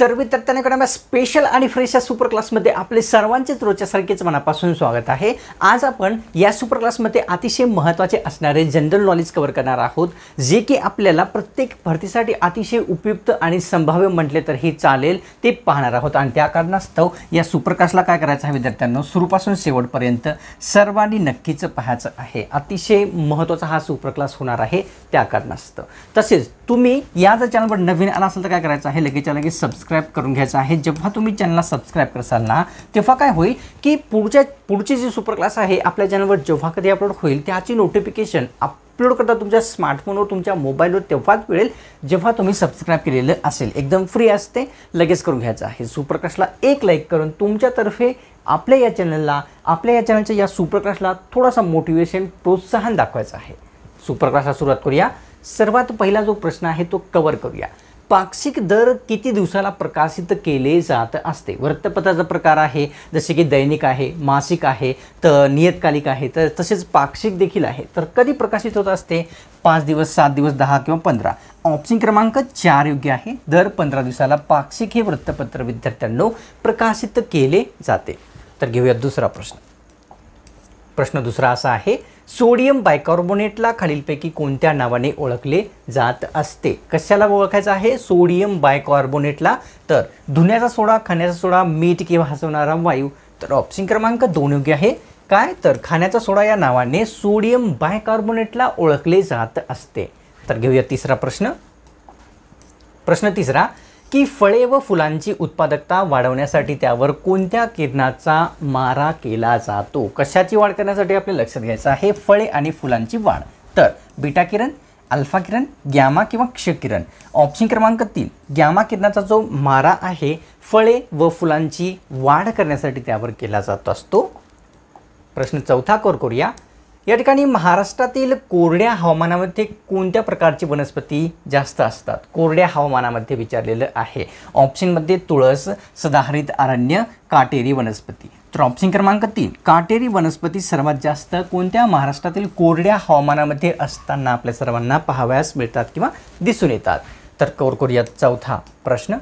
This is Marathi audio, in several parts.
तर विद्यार्थ्यांकडे स्पेशल आणि फ्रेश सुपर क्लासमध्ये आपले सर्वांचेच रोजच्यासारखेच मनापासून स्वागत आहे। आज आपण या सुपर क्लासमध्ये अतिशय महत्त्वाचे असणारे जनरल नॉलेज कव्हर करणार आहोत, जे की आपल्याला प्रत्येक भरतीसाठी अतिशय उपयुक्त आणि संभाव्य म्हटले तर हे चालेल ते पाहणार आहोत। आणि त्या कारणास्तव या सुपर क्लासला काय करायचं आहे विद्यार्थ्यांनो, सुरूपासून शेवटपर्यंत सर्वांनी नक्कीच पाहायचं आहे। अतिशय महत्त्वाचा हा सुपर क्लास होणार आहे त्या कारणास्तव। तसेच तुम्ही या जर चॅनलवर नवीन आला असाल तर काय करायचं आहे, लगेच सबस्क्राइब करून घ्यायचं आहे। जेव्हा तुम्ही चॅनलला सबस्क्राइब करसाल ना, तेव्हा काय होईल की पुढची जी सुपर क्लास आहे आपल्या चॅनलवर जेव्हा कधी अपलोड होईल त्याची नोटिफिकेशन अपलोड करता तुमच्या स्मार्टफोनवर तुमच्या मोबाईलवर तेव्हाच मिळेल जेव्हा तुम्ही सबस्क्राइब केलेलं असेल। एकदम फ्री असते, लगेच करून घ्यायचं आहे। सुपर क्लासला एक लाईक करून तुमच्यातर्फे आपल्या या चॅनलच्या या सुपर क्लासला थोडासा मोटिवेशन प्रोत्साहन दाखवायचं आहे। सुपर क्लासला सुरुवात करूया। सर्वात पहिला जो प्रश्न आहे तो कव्हर करूया। पाक्षिक दर किती दिवसाला प्रकाशित केले जात असते? वृत्तपत्राचा प्रकार आहे, जसे की दैनिक आहे, मासिक आहे, तर नियतकालिक आहे, तर तसेच पाक्षिक देखील आहे। तर कधी प्रकाशित होत असते? 5 दिवस, 7 दिवस, 10 किंवा 15। ऑप्शन क्रमांक 4 योग्य आहे। दर 15 दिवसाला पाक्षिक हे वृत्तपत्र विद्यार्थ्यांनो प्रकाशित केले जाते। तर घेऊया दुसरा प्रश्न। प्रश्न दुसरा असा आहे, सोडियम बायकार्बोनेटला खालीलपैकी कोणत्या नावाने ओळखले जात असते? कशाला ओळखायचं आहे सोडियम बायकार्बोनेटला? तर धुण्याचा सोडा, खाण्याचा सोडा, मीठ किंवा हसवणारा वायू। तर ऑप्शन क्रमांक 2 योग्य आहे। काय? तर खाण्याचा सोडा या नावाने सोडियम बायकार्बोनेटला ओळखले जात असते। तर घेऊया तिसरा प्रश्न। प्रश्न तिसरा की फळे व फुलांची उत्पादकता वाढवण्यासाठी त्यावर कोणत्या किरणाचा मारा केला जातो? कशाची वाढ करण्यासाठी आपल्याला लक्षात घ्यायचं आहे फळे आणि फुलांची वाढ? तर बीटा किरण, अल्फा किरण, गॅमा किंवा क्ष किरण। ऑप्शन क्रमांक 3 गॅमा किरणाचा जो मारा आहे फळे व फुलांची वाढ करण्यासाठी त्यावर केला जात असतो। प्रश्न चौथा करूया। या ठिकाणी महाराष्ट्रातील कोरड्या हवामानामध्ये कोणत्या प्रकारची वनस्पती जास्त असतात? कोरड्या हवामानामध्ये विचारलेलं आहे। ऑप्शनमध्ये तुळस, सदाहरित अरण्य, काटेरी वनस्पती। तर ऑप्शन क्रमांक 3 काटेरी वनस्पती सर्वात जास्त कोणत्या महाराष्ट्रातील कोरड्या हवामानामध्ये असताना आपल्या सर्वांना पाहावयास मिळतात किंवा दिसून येतात? तर करूया चौथा प्रश्न।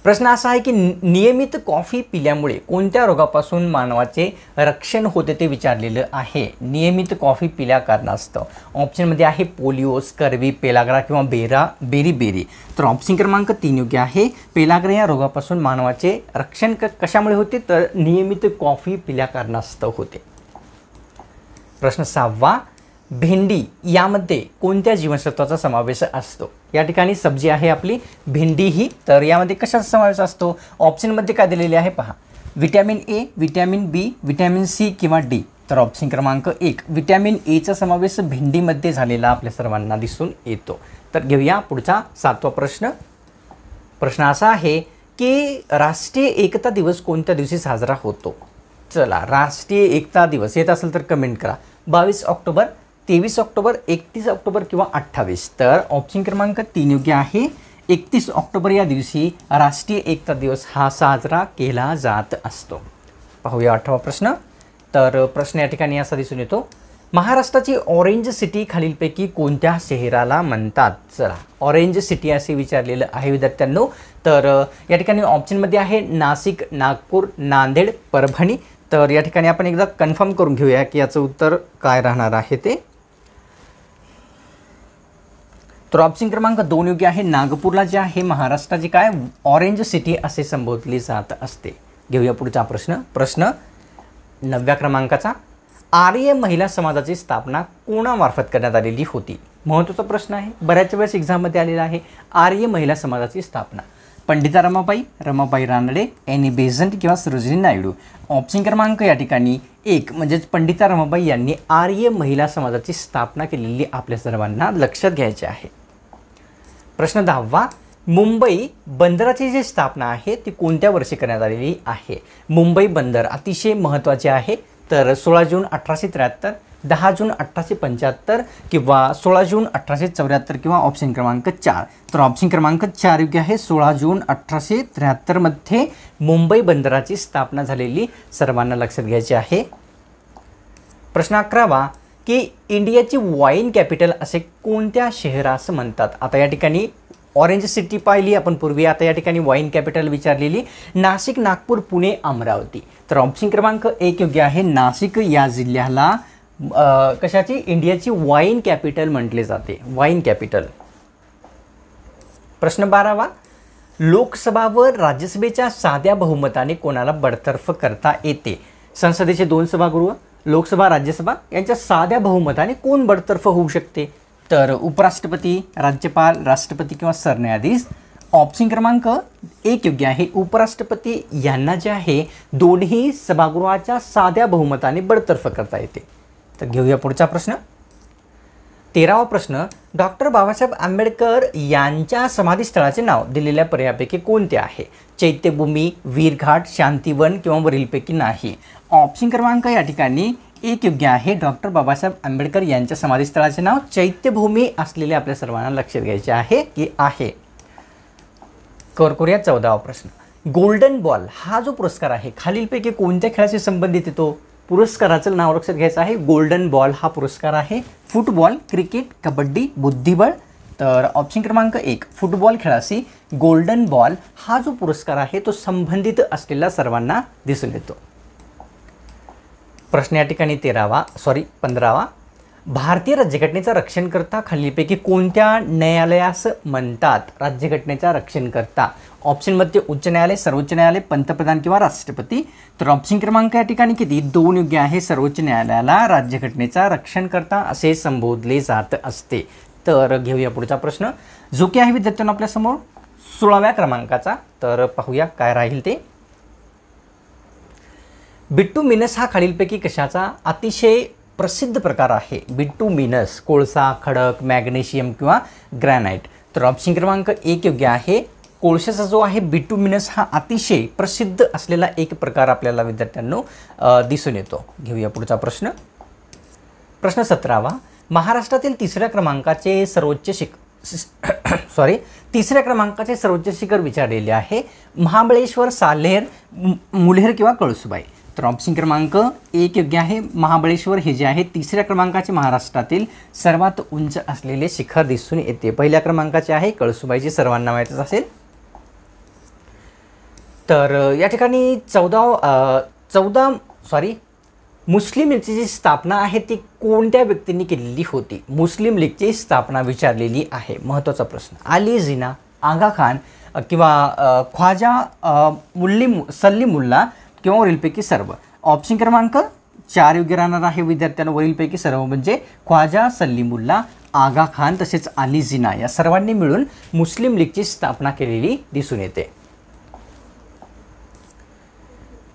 प्रश्न असा आहे की नियमित कॉफी पिल्यामुळे कोणत्या रोगापासून मानवाचे रक्षण होते ते विचारलेलं आहे। नियमित कॉफी पिल्या कारणास्तव ऑप्शनमध्ये आहे पोलिओ, स्कर्वी, पेलाग्रा किंवा बेरी। तर ऑप्शन क्रमांक 3 योग्य आहे। पेलाग्रा या रोगापासून मानवाचे रक्षण कशामुळे होते? तर नियमित कॉफी पिल्या कारणास्तव होते। प्रश्न 6 भेंडी यामध्ये कोणत्या जीवनसत्वाचा समावेश असतो? या ठिकाणी सब्जी आहे आपली भेंडी ही, तर यामध्ये कशाचा समावेश असतो? ऑप्शनमध्ये काय दिलेले आहे पहा, vitamin A, vitamin B, vitamin C किंवा डी। तर ऑप्शन क्रमांक 1 विटॅमिन एचा समावेश भेंडीमध्ये झालेला आपल्या सर्वांना दिसून येतो। तर घेऊया पुढचा 7वा प्रश्न। प्रश्न असा आहे की राष्ट्रीय एकता दिवस कोणत्या दिवशी साजरा होतो? चला, राष्ट्रीय एकता दिवस येत असेल तर कमेंट करा। 22 ऑक्टोबर, 23 ऑक्टोबर, 31 ऑक्टोबर किंवा 28? तर ऑप्शन क्रमांक 3 योग्य आहे। 31 ऑक्टोबर या दिवशी राष्ट्रीय एकता दिवस हा साजरा केला जात असतो। पाहूया 8वा प्रश्न। तर प्रश्न या ठिकाणी असा दिसून येतो, महाराष्ट्राची ऑरेंज सिटी खालीलपैकी कोणत्या शहराला म्हणतात? चला, ऑरेंज सिटी असे विचारलेलं आहे विद्यार्थ्यांनो। तर या ठिकाणी ऑप्शनमध्ये आहे नाशिक, नागपूर, नांदेड, परभणी। तर या ठिकाणी आपण एकदा कन्फर्म करून घेऊया की याचं उत्तर काय राहणार आहे ते। तर ऑप्शन क्रमांक 2 योग्य आहे। नागपूरला जे आहे महाराष्ट्राची काय ऑरेंज सिटी असे संबोधले जात असते। घेऊया पुढचा प्रश्न। प्रश्न 9व्या क्रमांकाचा, आर्य महिला समाजाची स्थापना कोणामार्फत करण्यात आलेली होती? महत्त्वाचा प्रश्न आहे, बऱ्याच वेळेस एक्झाममध्ये आलेला आहे। आर्य महिला समाजाची स्थापना पंडिता रमाबाई रानडे, एनी बेझंट किंवा सरोजिनी नायडू। ऑप्शन क्रमांक या ठिकाणी 1 म्हणजेच पंडिता रमाबाई यांनी आर्य महिला समाजाची स्थापना केलेली आपल्या सर्वांना लक्षात घ्यायचे आहे। प्रश्न 10 मुंबई बंदराची जी स्थापना आहे ती कोणत्या वर्षी करण्यात आलेली आहे? मुंबई बंदर अतिशय महत्त्वाचे आहे। तर 16 जून 1873, 10 जून 1875 किंवा 16 जून 1874 किंवा ऑप्शन क्रमांक 4? तर ऑप्शन क्रमांक 4 योग्य आहे। 16 जून 1873 मध्ये मुंबई बंदराची स्थापना झालेली सर्वांना लक्षात घ्यायची आहे। प्रश्न 11 की इंडियाची वाईन कॅपिटल असे कोणत्या शहरास म्हणतात? आता या ठिकाणी ऑरेंज सिटी पाहिली आपण पूर्वी, आता या ठिकाणी वाईन कॅपिटल विचारलेली. नाशिक, नागपूर, पुणे, अमरावती. तर ऑप्शन क्रमांक 1 योग्य आहे. नाशिक या जिल्ह्याला कशाची, इंडियाची वाईन कॅपिटल म्हटले जाते, वाईन कॅपिटल. प्रश्न 12वा, लोकसभा व राज्यसभेच्या साध्या बहुमताने कोणाला बडतर्फ करता येते? संसदेचे 2 सभागृह, लोकसभा, राज्यसभा यांच्या साध्या बहुमताने कोण बडतर्फ होऊ शकते? तर उपराष्ट्रपती, राज्यपाल, राष्ट्रपती किंवा सरन्यायाधीश. ऑप्शन क्रमांक 1 योग्य आहे. उपराष्ट्रपती यांना जे आहे दोन्ही सभागृहाच्या साध्या बहुमताने बडतर्फ करता येते. तर घेऊया पुढचा प्रश्न. 13वा प्रश्न, डॉक्टर बाबासाहेब आंबेडकर यांच्या समाधीस्थळाचे नाव दिलेल्या पर्यायापैकी कोणते आहे? चैत्यभूमी, वीरघाट, शांतीवन किंवा वरीलपैकी नाही. ऑप्शन क्रमांक या ठिकाणी 1 योग्य आहे. डॉक्टर बाबासाहेब आंबेडकर यांच्या समाधीस्थळाचे नाव चैत्यभूमी असलेले आपल्या सर्वांना लक्षात घ्यायचे आहे की आहे. करूया 14वा प्रश्न. गोल्डन बॉल हा जो पुरस्कार आहे खालीलपैकी कोणत्या खेळाशी संबंधित येतो? पुरस्काराचं नाव लक्षात घ्यायचं आहे. गोल्डन बॉल हा पुरस्कार आहे. फुटबॉल, क्रिकेट, कबड्डी, बुद्धिबळ. तर ऑप्शन क्रमांक 1 फुटबॉल खेळाशी गोल्डन बॉल हा जो पुरस्कार आहे तो संबंधित असलेल्या सर्वांना दिसून येतो. प्रश्न या ठिकाणी 15वा, भारतीय राज्यघटनेचा रक्षणकर्ता खालीलपैकी कोणत्या न्यायालयास म्हणतात? राज्यघटनेचा रक्षणकर्ता. ऑप्शनमध्ये उच्च न्यायालय, सर्वोच्च न्यायालय, पंतप्रधान किंवा राष्ट्रपती. तर ऑप्शन क्रमांक या ठिकाणी किती? 2 योग्य आहे. सर्वोच्च न्यायालयाला राज्यघटनेचा रक्षणकर्ता असे संबोधले जात असते. तर घेऊया पुढचा प्रश्न, जो की आहे विद्यार्थ्यांना आपल्यासमोर 16व्या क्रमांकाचा. तर पाहूया काय राहील ते. बिटुमिनस हा खालीलपैकी कशाचा अतिशय प्रसिद्ध प्रकार आहे? बिटुमिनस, कोळसा, खडक, मॅग्नेशियम किंवा ग्रॅनाइट. तर ऑप्शन क्रमांक 1 योग्य आहे. कोळशाचा जो आहे बिटुमिनस हा अतिशय प्रसिद्ध असलेला एक प्रकार आपल्याला विद्यार्थ्यांनो दिसून येतो. घेऊया पुढचा प्रश्न. प्रश्न 17वा, महाराष्ट्रातील तिसऱ्या क्रमांकाचे सर्वोच्च शिखर विचारलेले आहे. महाबळेश्वर, साल्हेर, मुल्हेर किंवा कळसुबाई. तर ऑप्शन क्रमांक 1 योग्य आहे. महाबळेश्वर हे जे आहे तिसऱ्या क्रमांकाचे महाराष्ट्रातील सर्वात उंच असलेले शिखर दिसून येते. पहिल्या क्रमांकाचे आहे कळसुबाईची, सर्वांना माहीतच असेल. तर या ठिकाणी मुस्लिम लीगची जी स्थापना आहे ती कोणत्या व्यक्तींनी केलेली होती? मुस्लिम लीगची स्थापना विचारलेली आहे. महत्त्वाचा प्रश्न. अली जिना, आगा खान किंवा ख्वाजा सल्ली मुल्ला किंवा वरीलपैकी सर्व. ऑप्शन क्रमांक 4 योग्य राहणार आहे विद्यार्थ्यांना. वरीलपैकी सर्व म्हणजे ख्वाजा सल्लीमुल्ला, आगा खान तसेच अली जिना या सर्वांनी मिळून मुस्लिम लीगची स्थापना केलेली दिसून येते.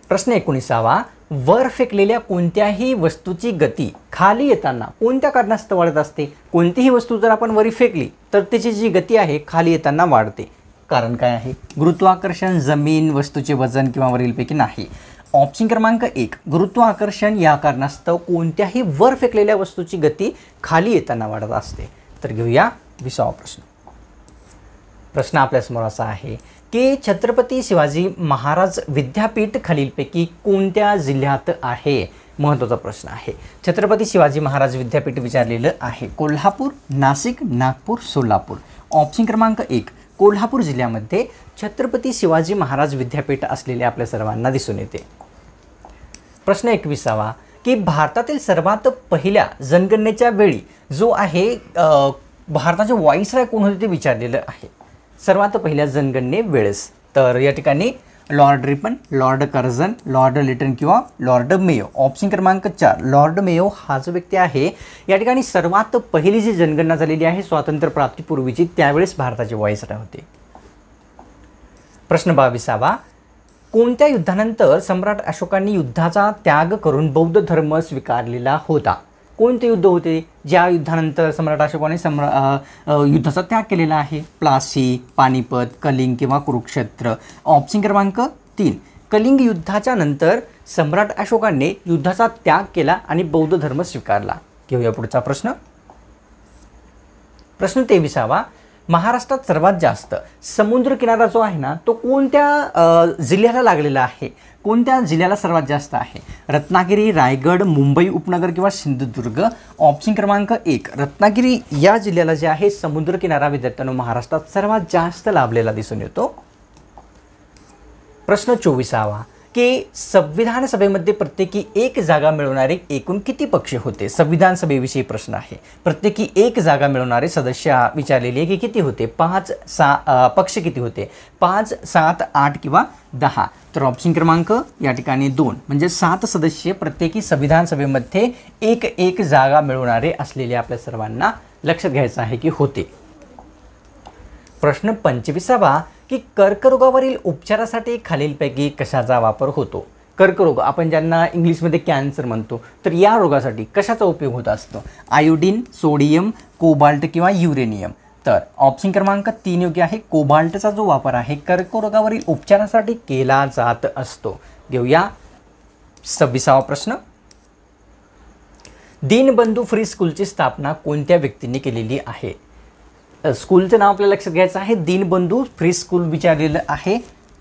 प्रश्न 19वा, वर फेकलेल्या कोणत्याही वस्तूची गती खाली येताना कोणत्या कारणास्तव वाढत असते? कोणतीही वस्तू जर आपण वरी फेकली तर त्याची जी गती आहे खाली येताना वाढते. कारण काय आहे? गुरुत्वाकर्षण, जमीन, वस्तूचे वजन किंवा वरीलपैकी नाही. ऑप्शन क्रमांक 1 गुरुत्वाकर्षण या कारणास्तव कोणत्याही वर फेकलेल्या वस्तूची गती खाली येताना वाढत असते. तर घेऊया 20वा प्रश्न. प्रश्न आपल्यासमोर असा आहे की छत्रपती शिवाजी महाराज विद्यापीठ खालीलपैकी कोणत्या जिल्ह्यात आहे? महत्त्वाचा प्रश्न आहे. छत्रपती शिवाजी महाराज विद्यापीठ विचारलेलं आहे. कोल्हापूर, नाशिक, नागपूर, सोलापूर. ऑप्शन क्रमांक 1 कोल्हापूर जिल्ह्यामध्ये छत्रपती शिवाजी महाराज विद्यापीठ असलेले आपल्या सर्वांना दिसून येते. प्रश्न 21वा की भारतातील सर्वात पहिल्या जनगणनेच्या वेळी जो आहे भारताचे व्हाईसरॉय कोण होते ते विचारलेलं आहे. सर्वात पहिल्या जनगणने वेळेस. तर या ठिकाणी Lord Ripon, Lord Curzon, Lord Lytton किंवा लॉर्ड मेयो. ऑप्शन क्रमांक 4 लॉर्ड मेयो हा जो व्यक्ती आहे या ठिकाणी सर्वात पहिली जी जनगणना झालेली आहे स्वातंत्र्य प्राप्तीपूर्वीची त्यावेळेस भारताचे व्हाईसरॉय होते. प्रश्न 22वा कोणत्या युद्धानंतर सम्राट अशोकांनी युद्धाचा त्याग करून बौद्ध धर्म स्वीकारलेला होता? कोणते युद्ध होते ज्या युद्धानंतर सम्राट अशोकाने युद्धाचा त्याग केलेला आहे? प्लासी, पानिपत, कलिंग किंवा कुरुक्षेत्र. ऑप्शन क्रमांक 3 कलिंग युद्धाच्या नंतर सम्राट अशोकाने युद्धाचा त्याग केला आणि बौद्ध धर्म स्वीकारला. घेऊया पुढचा प्रश्न. प्रश्न 23वा महाराष्ट्रात सर्वात जास्त समुद्रकिनारा जो आहे ना तो कोणत्या जिल्ह्याला लागलेला आहे, कोणत्या जिल्ह्याला सर्वात जास्त आहे? रत्नागिरी, रायगड, मुंबई उपनगर किंवा सिंधुदुर्ग? ऑप्शन क्रमांक 1 रत्नागिरी या जिल्ह्याला जे आहे समुद्रकिनारा विद्यार्थ्यांनो महाराष्ट्रात सर्वात जास्त लाभलेला दिसून येतो. प्रश्न 24वा की संविधान सभेमध्ये प्रत्येकी 1 जागा मिळवणारे एकूण किती पक्ष होते? संविधान सभेविषयी प्रश्न आहे. प्रत्येकी 1 जागा मिळवणारे सदस्य विचारलेले की किती होते? 5, 6 पक्ष किती होते? 5, 7, 8 किंवा 10? तर ऑप्शन क्रमांक या ठिकाणी 2 म्हणजे 7 सदस्य प्रत्येकी संविधान सभेमध्ये 1 जागा मिळवणारे असलेले आपल्या सर्वांना लक्षात घ्यायचं आहे की होते. प्रश्न 25वा की कर्करोगावरील उपचारासाठी खालीलपैकी कशाचा वापर होतो? कर्करोग आपण ज्यांना इंग्लिशमध्ये कॅन्सर म्हणतो, तर या रोगासाठी कशाचा उपयोग होत असतो? आयोडीन, सोडियम, कोबाल्ट किंवा युरेनियम? तर ऑप्शन क्रमांक 3 योग्य आहे. कोबाल्टचा जो वापर आहे कर्करोगावरील उपचारासाठी केला जात असतो. घेऊया 26वा प्रश्न. दीनबंधू फ्री स्कूलची स्थापना कोणत्या व्यक्तीने केलेली आहे? स्कूलचं नाव आपल्याला लक्षात घ्यायचं आहे. दीनबंधू फ्री स्कूल विचारलेलं आहे.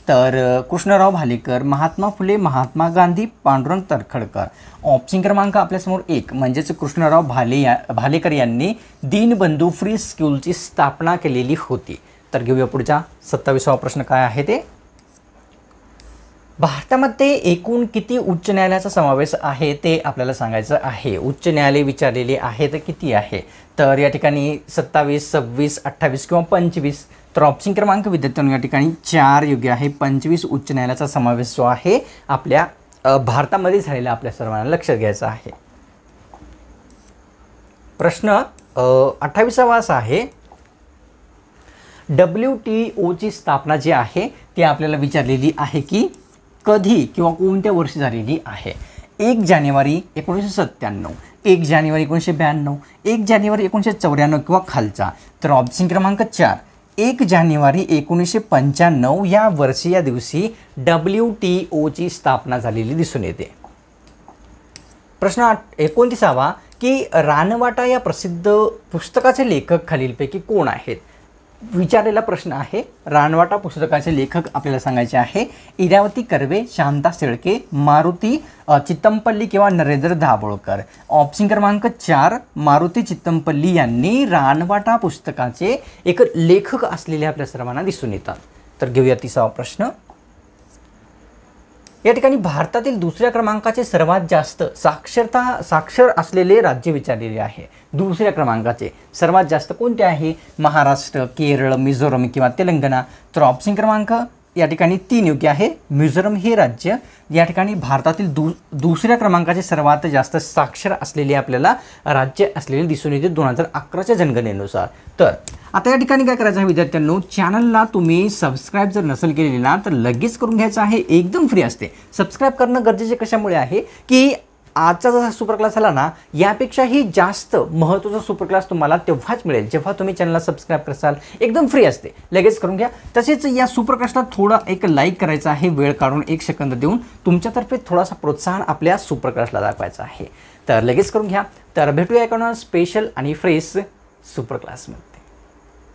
तर कृष्णराव भालेकर, महात्मा फुले, महात्मा गांधी, पांडुरंग तर्खडकर? ऑप्शन क्रमांक आपल्यासमोर 1 म्हणजेच कृष्णराव भालेकर यांनी दीनबंधू फ्री स्कूलची स्थापना केलेली होती. तर घेऊया पुढचा 27वा प्रश्न काय आहे ते. भारतामध्ये एकूण किती उच्च न्यायालयाचा समावेश आहे ते आपल्याला सांगायचं आहे. उच्च न्यायालय विचारलेले आहे तर किती आहे? तर या ठिकाणी 27, 26, 28 किंवा 25? तर ऑप्शन क्रमांक विद्यार्थ्यांनो या ठिकाणी 4 योग्य आहे. 25 उच्च न्यायालयाचा समावेश जो आहे आपल्या भारतामध्ये झालेला आपल्या सर्वांना लक्षात घ्यायचा आहे. प्रश्न 28वा असा आहे. WTOची स्थापना जी आहे ती आपल्याला विचारलेली आहे की कधी किंवा कोणत्या वर्षी झालेली आहे? 1 जानेवारी 1997, 1 जानेवारी 1992, 1 जानेवारी 1994 किंवा खालचा? तर ऑप्शन क्रमांक 4 1 जानेवारी 1995 या वर्षी या दिवशी WTOची स्थापना झालेली दिसून येते. प्रश्न 29वा की रानवाटा या प्रसिद्ध पुस्तकाचे लेखक खालीलपैकी कोण आहेत? विचारलेला प्रश्न आहे. रानवाटा पुस्तकाचे लेखक आपल्याला सांगायचे आहे. इरावती कर्वे, शांता शेळके, मारुती चित्तमपल्ली किंवा नरेंद्र दाभोळकर? ऑप्शन क्रमांक 4 मारुती चित्तमपल्ली यांनी रानवाटा पुस्तकाचे एक लेखक असलेले आपल्या सर्वांना दिसून येतात. तर घेऊया 30वा प्रश्न. या ठिकाणी भारतातील 2ऱ्या क्रमांकाचे सर्वात जास्त साक्षर असलेले राज्य विचारलेले आहे. 2ऱ्या क्रमांकाचे सर्वात जास्त कोणते आहे? महाराष्ट्र, केरळ, मिझोरम किंवा तेलंगणा? तर ऑप्शन क्रमांक या ठिकाणी 3 योग्य आहे. मिझोरम हे राज्य या ठिकाणी भारतातील 2ऱ्या क्रमांकाचे सर्वात जास्त साक्षर असलेले आपल्याला राज्य असलेले दिसून येते 2011च्या जनगणनेनुसार. तर आता या ठिकाणी काय करायचं आहे विद्यार्थ्यांनो, चॅनलला तुम्ही सबस्क्राईब जर नसेल केलेली ना तर लगेच करून घ्यायचं आहे. एकदम फ्री असते. सबस्क्राईब करणं गरजेचे कशामुळे आहे की आजचा जसा सुपर क्लास आला ना यापेक्षाही जास्त महत्त्वाचा सुपर क्लास तुम्हाला तेव्हाच मिळेल जेव्हा तुम्ही चॅनलला सबस्क्राईब कराल. एकदम फ्री असते. लगेच करून घ्या. तसेच या सुपर क्लासला थोडा एक लाईक करायचा आहे. वेळ काढून 1 सेकंद देऊन तुमच्यातर्फे थोडासा प्रोत्साहन आपल्या सुपर क्लासला दाखवायचा आहे. तर लगेच करून घ्या. तर भेटूया एका स्पेशल आणि फ्रेश सुपर क्लासमध्ये.